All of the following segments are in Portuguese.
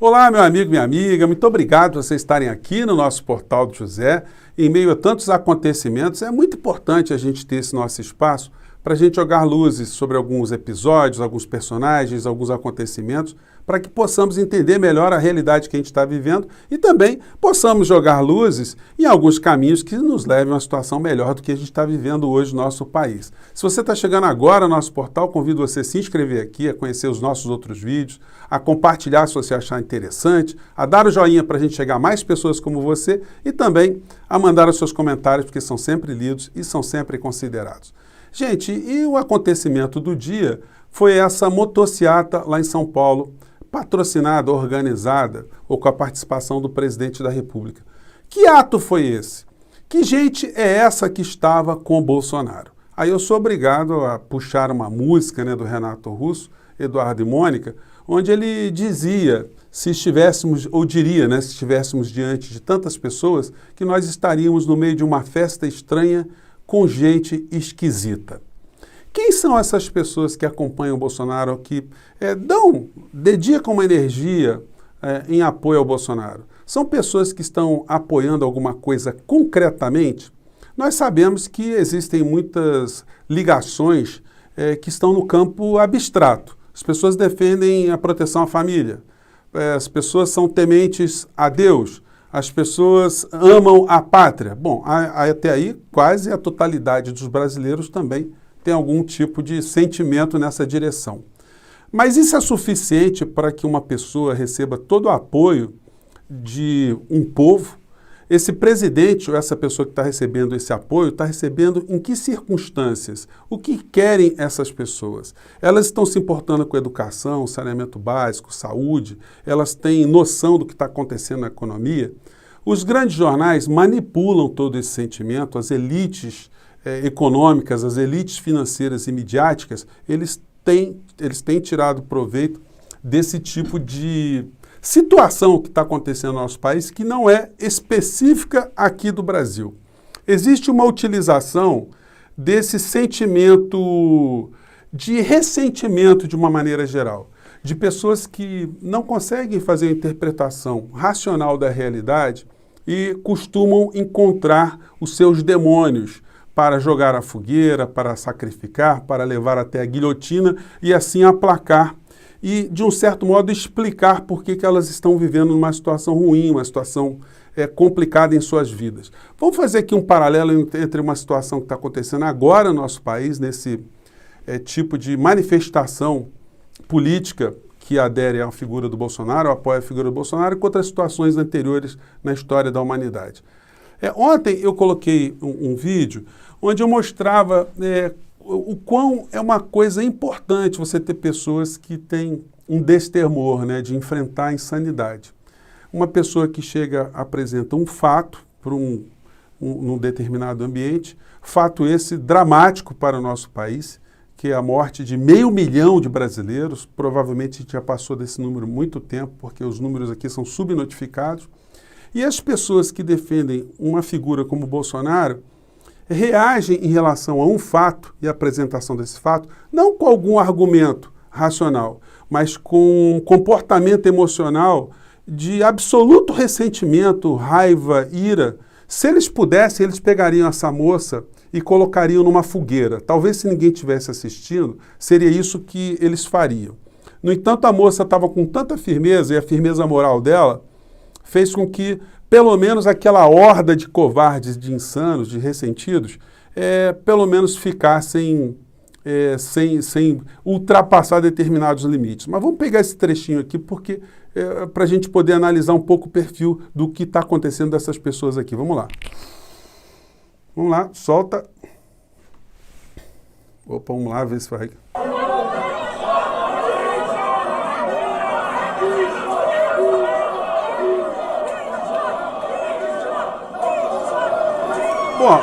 Olá, meu amigo, minha amiga, muito obrigado por vocês estarem aqui no nosso Portal do José. Em meio a tantos acontecimentos, é muito importante a gente ter esse nosso espaço para a gente jogar luzes sobre alguns episódios, alguns personagens, alguns acontecimentos, para que possamos entender melhor a realidade que a gente está vivendo e também possamos jogar luzes em alguns caminhos que nos levem a uma situação melhor do que a gente está vivendo hoje no nosso país. Se você está chegando agora no nosso portal, convido você a se inscrever aqui, a conhecer os nossos outros vídeos, a compartilhar se você achar interessante, a dar o joinha para a gente chegar a mais pessoas como você e também a mandar os seus comentários, porque são sempre lidos e são sempre considerados. Gente, e o acontecimento do dia foi essa motociata lá em São Paulo, patrocinada, organizada, ou com a participação do presidente da República. Que ato foi esse? Que gente é essa que estava com o Bolsonaro? Aí eu sou obrigado a puxar uma música, do Renato Russo, Eduardo e Mônica, onde ele dizia, se estivéssemos, ou diria, se estivéssemos diante de tantas pessoas, que nós estaríamos no meio de uma festa estranha com gente esquisita. Quem são essas pessoas que acompanham o Bolsonaro, que dedicam uma energia em apoio ao Bolsonaro? São pessoas que estão apoiando alguma coisa concretamente? Nós sabemos que existem muitas ligações que estão no campo abstrato. As pessoas defendem a proteção à família, as pessoas são tementes a Deus, as pessoas amam a pátria. Bom, até aí quase a totalidade dos brasileiros também tem algum tipo de sentimento nessa direção. Mas isso é suficiente para que uma pessoa receba todo o apoio de um povo? Esse presidente ou essa pessoa que está recebendo esse apoio, está recebendo em que circunstâncias? O que querem essas pessoas? Elas estão se importando com educação, saneamento básico, saúde? Elas têm noção do que está acontecendo na economia? Os grandes jornais manipulam todo esse sentimento, as elites econômicas, as elites financeiras e midiáticas, eles têm tirado proveito desse tipo de situação que está acontecendo no nosso país, que não é específica aqui do Brasil. Existe uma utilização desse sentimento de ressentimento de uma maneira geral, de pessoas que não conseguem fazer a interpretação racional da realidade e costumam encontrar os seus demônios para jogar a fogueira, para sacrificar, para levar até a guilhotina e assim aplacar e, de um certo modo, explicar por que elas estão vivendo uma situação ruim, uma situação complicada em suas vidas. Vamos fazer aqui um paralelo entre uma situação que está acontecendo agora no nosso país, nesse tipo de manifestação política que adere à figura do Bolsonaro, apoia a figura do Bolsonaro, com outras situações anteriores na história da humanidade. Ontem eu coloquei um vídeo onde eu mostrava o quão é uma coisa importante você ter pessoas que têm um destemor, de enfrentar a insanidade. Uma pessoa que chega, apresenta um fato para num determinado ambiente, fato esse dramático para o nosso país, que é a morte de 500 mil de brasileiros, provavelmente a gente já passou desse número há muito tempo, porque os números aqui são subnotificados, e as pessoas que defendem uma figura como Bolsonaro reagem em relação a um fato e a apresentação desse fato, não com algum argumento racional, mas com um comportamento emocional de absoluto ressentimento, raiva, ira. Se eles pudessem, eles pegariam essa moça e colocariam numa fogueira. Talvez se ninguém estivesse assistindo, seria isso que eles fariam. No entanto, a moça estava com tanta firmeza, e a firmeza moral dela fez com que, pelo menos, aquela horda de covardes, de insanos, de ressentidos, pelo menos ficassem sem ultrapassar determinados limites. Mas vamos pegar esse trechinho aqui, porque para a gente poder analisar um pouco o perfil do que está acontecendo dessas pessoas aqui. Vamos lá. Vamos lá, solta. Opa, vamos lá, ver se vai. Bom,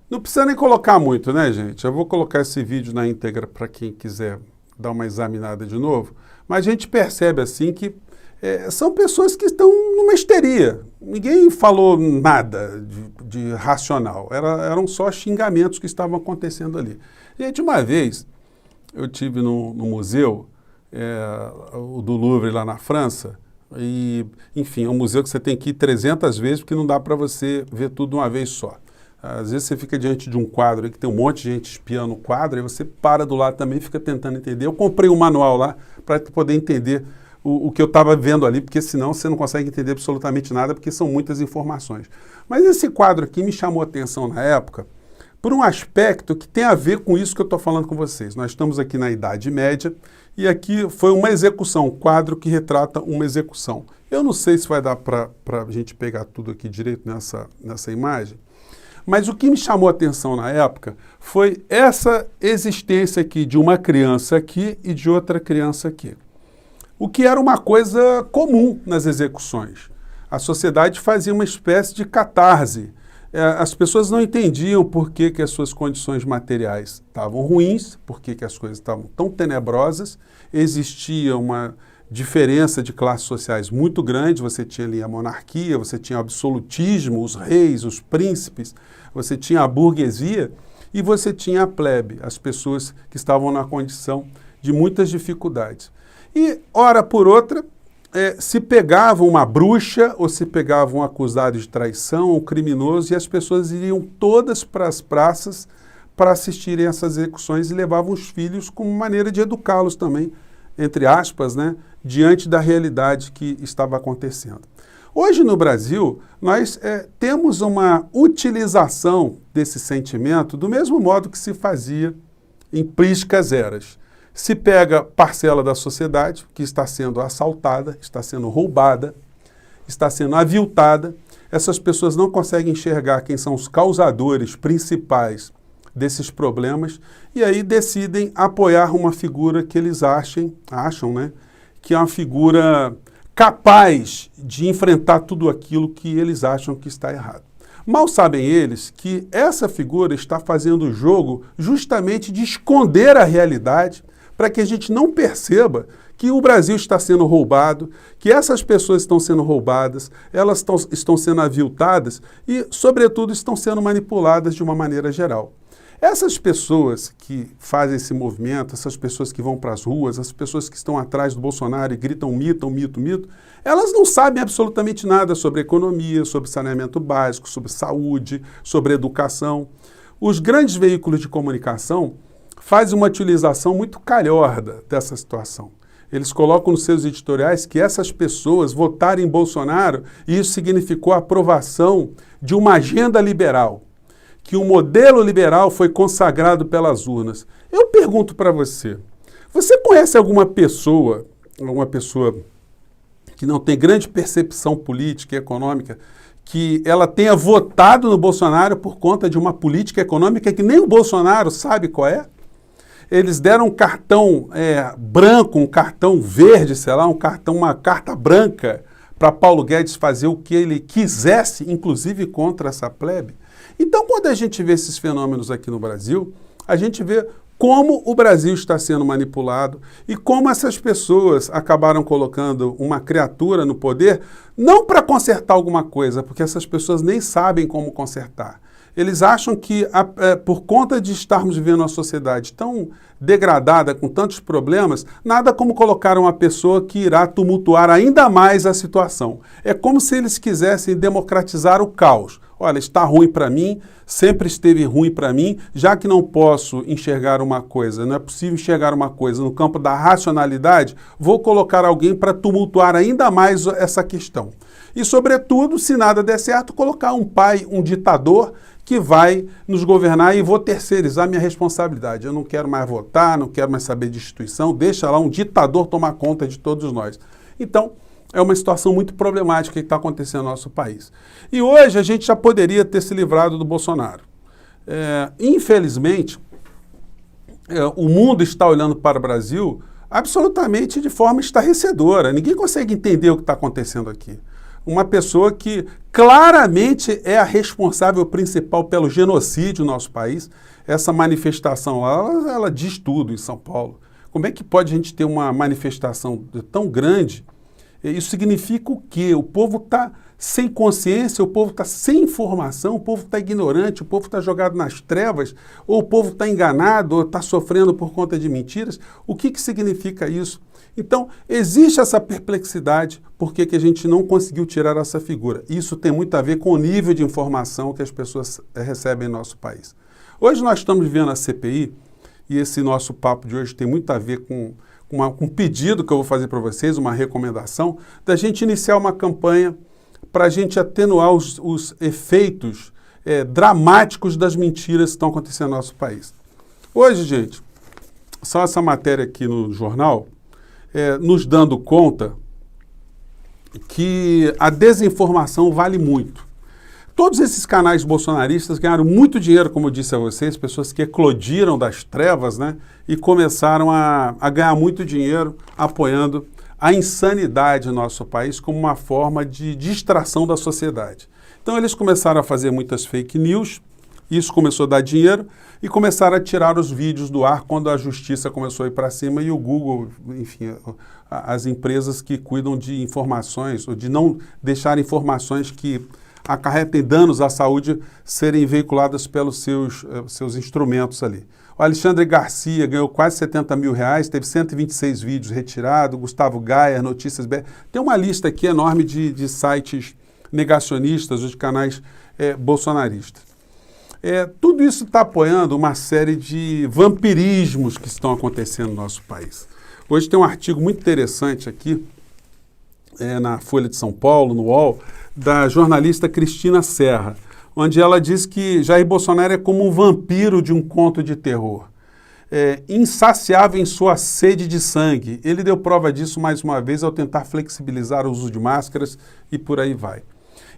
não precisa nem colocar muito, gente? Eu vou colocar esse vídeo na íntegra para quem quiser dar uma examinada de novo, mas a gente percebe assim que são pessoas que estão numa histeria. Ninguém falou nada de racional, eram só xingamentos que estavam acontecendo ali. Gente, uma vez eu estive no museu o do Louvre lá na França. E, enfim, é um museu que você tem que ir 300 vezes porque não dá para você ver tudo de uma vez só. Às vezes você fica diante de um quadro aí que tem um monte de gente espiando o quadro, aí você para do lado também e fica tentando entender. Eu comprei um manual lá para poder entender o que eu estava vendo ali, porque senão você não consegue entender absolutamente nada, porque são muitas informações. Mas esse quadro aqui me chamou a atenção na época por um aspecto que tem a ver com isso que eu estou falando com vocês. Nós estamos aqui na Idade Média e aqui foi uma execução, um quadro que retrata uma execução. Eu não sei se vai dar para a gente pegar tudo aqui direito nessa imagem, mas o que me chamou a atenção na época foi essa existência aqui de uma criança aqui e de outra criança aqui. O que era uma coisa comum nas execuções. A sociedade fazia uma espécie de catarse. As pessoas não entendiam por que as suas condições materiais estavam ruins, por que as coisas estavam tão tenebrosas. Existia uma diferença de classes sociais muito grande. Você tinha ali a monarquia, você tinha o absolutismo, os reis, os príncipes, você tinha a burguesia e você tinha a plebe, as pessoas que estavam na condição de muitas dificuldades. E, hora por outra, se pegava uma bruxa ou se pegava um acusado de traição, um criminoso, e as pessoas iriam todas para as praças para assistirem essas execuções e levavam os filhos como maneira de educá-los também, entre aspas, né, diante da realidade que estava acontecendo. Hoje no Brasil, nós temos uma utilização desse sentimento do mesmo modo que se fazia em prísticas eras. Se pega parcela da sociedade que está sendo assaltada, está sendo roubada, está sendo aviltada, essas pessoas não conseguem enxergar quem são os causadores principais desses problemas e aí decidem apoiar uma figura que eles acham, né, que é uma figura capaz de enfrentar tudo aquilo que eles acham que está errado. Mal sabem eles que essa figura está fazendo o jogo justamente de esconder a realidade para que a gente não perceba que o Brasil está sendo roubado, que essas pessoas estão sendo roubadas, elas estão sendo aviltadas e, sobretudo, estão sendo manipuladas de uma maneira geral. Essas pessoas que fazem esse movimento, essas pessoas que vão para as ruas, as pessoas que estão atrás do Bolsonaro e gritam mito, mito, mito, elas não sabem absolutamente nada sobre economia, sobre saneamento básico, sobre saúde, sobre educação. Os grandes veículos de comunicação fazem uma utilização muito calhorda dessa situação. Eles colocam nos seus editoriais que essas pessoas votaram em Bolsonaro e isso significou a aprovação de uma agenda liberal, que o modelo liberal foi consagrado pelas urnas. Eu pergunto para você, você conhece alguma pessoa que não tem grande percepção política e econômica, que ela tenha votado no Bolsonaro por conta de uma política econômica que nem o Bolsonaro sabe qual é? Eles deram um cartão branco, um cartão verde, sei lá, uma carta branca para Paulo Guedes fazer o que ele quisesse, inclusive contra essa plebe. Então, quando a gente vê esses fenômenos aqui no Brasil, a gente vê como o Brasil está sendo manipulado e como essas pessoas acabaram colocando uma criatura no poder, não para consertar alguma coisa, porque essas pessoas nem sabem como consertar. Eles acham que, por conta de estarmos vivendo uma sociedade tão degradada, com tantos problemas, nada como colocar uma pessoa que irá tumultuar ainda mais a situação. É como se eles quisessem democratizar o caos. Olha, está ruim para mim, sempre esteve ruim para mim, já que não posso enxergar uma coisa, não é possível enxergar uma coisa no campo da racionalidade, vou colocar alguém para tumultuar ainda mais essa questão. E, sobretudo, se nada der certo, colocar um pai, um ditador, que vai nos governar e vou terceirizar minha responsabilidade. Eu não quero mais votar, não quero mais saber de instituição, deixa lá um ditador tomar conta de todos nós. Então, é uma situação muito problemática que está acontecendo no nosso país. E hoje a gente já poderia ter se livrado do Bolsonaro. Infelizmente, o mundo está olhando para o Brasil absolutamente de forma estarrecedora. Ninguém consegue entender o que está acontecendo aqui. Uma pessoa que claramente é a responsável principal pelo genocídio no nosso país. Essa manifestação lá, ela diz tudo em São Paulo. Como é que pode a gente ter uma manifestação tão grande Isso significa o quê? O povo está sem consciência, o povo está sem informação, o povo está ignorante, o povo está jogado nas trevas, ou o povo está enganado, ou está sofrendo por conta de mentiras. O que significa isso? Então, existe essa perplexidade, por que a gente não conseguiu tirar essa figura? Isso tem muito a ver com o nível de informação que as pessoas recebem em nosso país. Hoje nós estamos vivendo a CPI, e esse nosso papo de hoje tem muito a ver com um pedido que eu vou fazer para vocês, uma recomendação, da gente iniciar uma campanha para a gente atenuar os efeitos dramáticos das mentiras que estão acontecendo no nosso país. Hoje, gente, só essa matéria aqui no jornal, nos dando conta que a desinformação vale muito. Todos esses canais bolsonaristas ganharam muito dinheiro, como eu disse a vocês, pessoas que eclodiram das trevas, né, e começaram a ganhar muito dinheiro apoiando a insanidade no nosso país como uma forma de distração da sociedade. Então eles começaram a fazer muitas fake news, isso começou a dar dinheiro e começaram a tirar os vídeos do ar quando a justiça começou a ir para cima e o Google, enfim, as empresas que cuidam de informações ou de não deixar informações que acarretem danos à saúde serem veiculadas pelos seus instrumentos ali. O Alexandre Garcia ganhou quase 70 mil reais, teve 126 vídeos retirados, Gustavo Gaia, Notícias BR. Tem uma lista aqui enorme de sites negacionistas, os canais bolsonaristas. Tudo isso está apoiando uma série de vampirismos que estão acontecendo no nosso país. Hoje tem um artigo muito interessante aqui, na Folha de São Paulo, no UOL, da jornalista Cristina Serra, onde ela diz que Jair Bolsonaro é como um vampiro de um conto de terror, insaciável em sua sede de sangue. Ele deu prova disso mais uma vez ao tentar flexibilizar o uso de máscaras e por aí vai.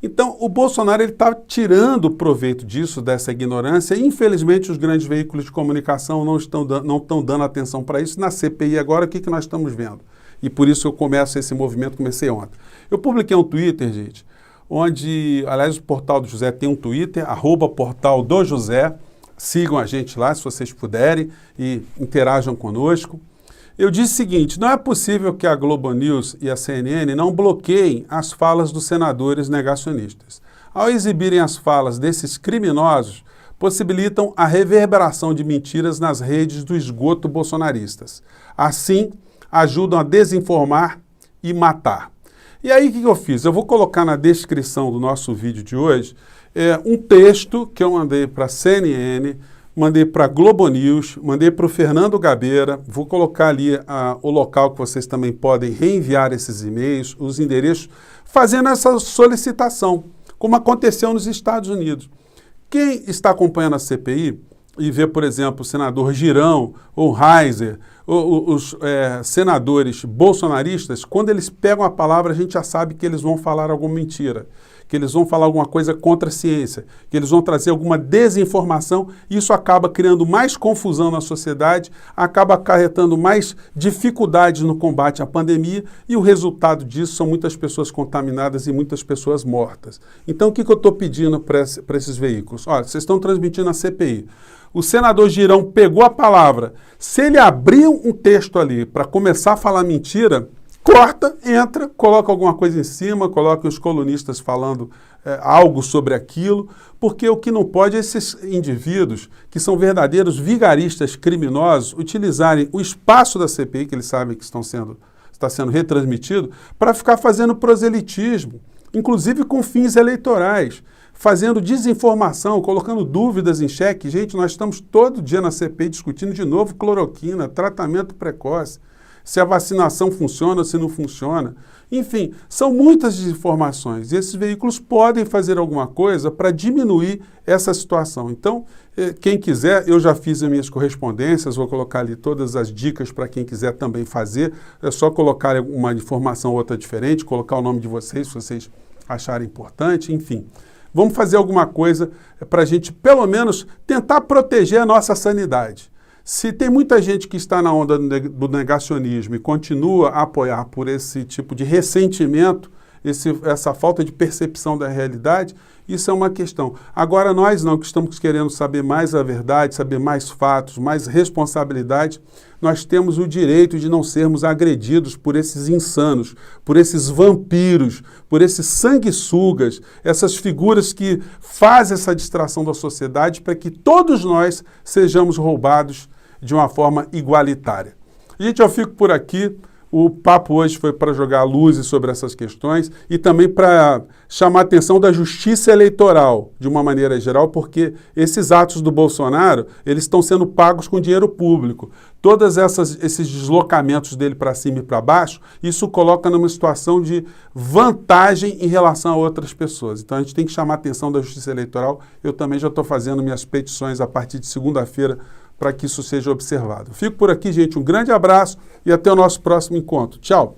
Então, o Bolsonaro está tirando proveito disso, dessa ignorância, e infelizmente os grandes veículos de comunicação não estão dando atenção para isso. Na CPI agora, o que nós estamos vendo? E por isso eu começo esse movimento, comecei ontem. Eu publiquei um Twitter, gente, onde, aliás, o Portal do José tem um Twitter, @portaldojosé, sigam a gente lá, se vocês puderem, e interajam conosco. Eu disse o seguinte: não é possível que a Globo News e a CNN não bloqueiem as falas dos senadores negacionistas. Ao exibirem as falas desses criminosos, possibilitam a reverberação de mentiras nas redes do esgoto bolsonaristas. Assim, ajudam a desinformar e matar. E aí, o que eu fiz? Eu vou colocar na descrição do nosso vídeo de hoje um texto que eu mandei para a CNN, mandei para a Globo News, mandei para o Fernando Gabeira, vou colocar ali o local que vocês também podem reenviar esses e-mails, os endereços, fazendo essa solicitação, como aconteceu nos Estados Unidos. Quem está acompanhando a CPI e vê, por exemplo, o senador Girão ou Reiser, os senadores bolsonaristas, quando eles pegam a palavra, a gente já sabe que eles vão falar alguma mentira, que eles vão falar alguma coisa contra a ciência, que eles vão trazer alguma desinformação, e isso acaba criando mais confusão na sociedade, acaba acarretando mais dificuldades no combate à pandemia, e o resultado disso são muitas pessoas contaminadas e muitas pessoas mortas. Então, o que eu estou pedindo para esses veículos? Olha, vocês estão transmitindo a CPI. O senador Girão pegou a palavra. Se ele abrir um texto ali para começar a falar mentira, corta, entra, coloca alguma coisa em cima, coloca os colunistas falando algo sobre aquilo, porque o que não pode é esses indivíduos, que são verdadeiros vigaristas criminosos, utilizarem o espaço da CPI, que eles sabem que está sendo retransmitido, para ficar fazendo proselitismo, inclusive com fins eleitorais, fazendo desinformação, colocando dúvidas em xeque. Gente, nós estamos todo dia na CPI discutindo de novo cloroquina, tratamento precoce, se a vacinação funciona ou se não funciona. Enfim, são muitas desinformações e esses veículos podem fazer alguma coisa para diminuir essa situação. Então, quem quiser, eu já fiz as minhas correspondências, vou colocar ali todas as dicas para quem quiser também fazer. É só colocar uma informação ou outra diferente, colocar o nome de vocês, se vocês acharem importante, enfim. Vamos fazer alguma coisa para a gente, pelo menos, tentar proteger a nossa sanidade. Se tem muita gente que está na onda do negacionismo e continua a apoiar por esse tipo de ressentimento, essa falta de percepção da realidade, isso é uma questão. Agora, nós não, que estamos querendo saber mais a verdade, saber mais fatos, mais responsabilidade, nós temos o direito de não sermos agredidos por esses insanos, por esses vampiros, por esses sanguessugas, essas figuras que fazem essa distração da sociedade para que todos nós sejamos roubados de uma forma igualitária. Gente, eu fico por aqui. O papo hoje foi para jogar luzes sobre essas questões e também para chamar a atenção da justiça eleitoral, de uma maneira geral, porque esses atos do Bolsonaro, eles estão sendo pagos com dinheiro público. Todos esses deslocamentos dele para cima e para baixo, isso coloca numa situação de vantagem em relação a outras pessoas. Então a gente tem que chamar a atenção da justiça eleitoral. Eu também já estou fazendo minhas petições a partir de segunda-feira para que isso seja observado. Fico por aqui, gente. Um grande abraço e até o nosso próximo encontro. Tchau!